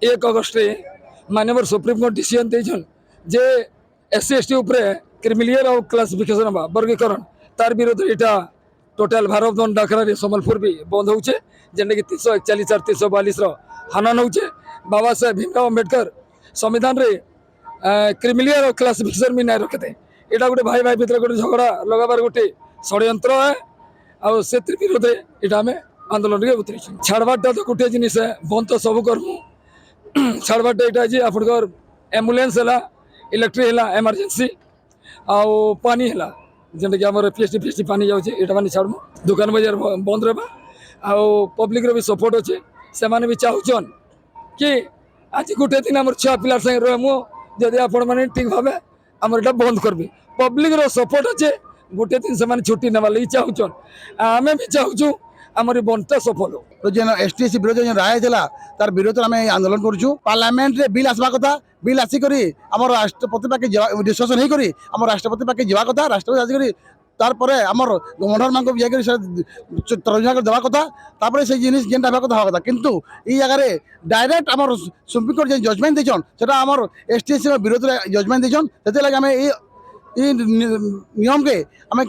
1 August माननीय supreme court decision देछन जे SC ST उपरे creamy layer और क्लासिफिकेशन वर्गीकरण तार विरोध यहाँ टोटाल भारत बंद डाकरा सम्बलपुर भी बंद होचे जेनटा कि 341 और 342 हनन होचे। बाबा साहेब भीमराव अम्बेडकर संविधान रे क्रिमिलियर और क्लासिफिकेशन भी नहीं रखे थे। यहाँ गोटे भाई भाई भर गोटे झगड़ा लगाबार गोटे षड्यंत्र है और से विरोध यहाँ आम आंदोलन के उतरी छाड़बाटा तो गोटे जिन बंद तो सब करमु छाड़बाटा यहाँ जी आपंकर एम्बुलेंस है इलेक्ट्रिक है एमरजेंसी आउ पानी है जेनटा कि आम पीएचडी पानी जाऊँचे यहाँ मैंने छाड़मु दुकान बजार बंद रहा आउ पब्लिक भी सपोर्ट अच्छे से भी चाहून कि आज गोटे दिन आम छुआ पिलार संगे रहमु जदि आपण मैंने ठीक भाव आम यहाँ बंद करबी पब्लिक सपोर्ट अच्छे गोटे दिन से छुट्टी नेवा लगी चाहून आम भी चाहूँ आमर बंटा सफल हो तो जेन एसटीएससी विरोध जो राय था तार विरोध आम आंदोलन करूँ पार्लियामेंट रे बिल आसवा कथा बिल आसिकरी आम राष्ट्रपति पाखे डिस्कसन होकर आम राष्ट्रपति पाखे जावा कथा राष्ट्रपति आसिक तार आमर गवर्नर मान जाकर तर्जुमा कर देवा कथा तापर से जिनिस जेनटा हवा कथा हवा कथा किंतु ई जगह डायरेक्ट आमर सुप्रीम कोर्ट जो जजमेंट देछन सेटा आमर एसटीएससी विरोध जजमेंट देछन सेते लगे आम नियम के आम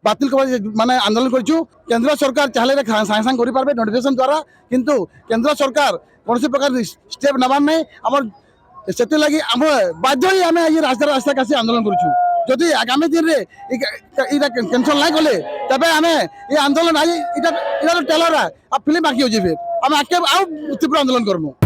बातिल माने आंदोलन करूँ केंद्र सरकार चाहे सागे सागे करेंगे नोटिफिकेशन द्वारा किंतु केंद्र सरकार कौन प्रकार स्टेप नबार नहीं आम से लगी आम बाध्य ही आम ये रास्ता रास्ता काशी आंदोलन करूँ जदि आगामी दिन में कैंसल नहीं कले तबे आम ये आंदोलन आज टेलर फिल्म बाकी हो फिर आम आगे आउ तीव्र आंदोलन करमु।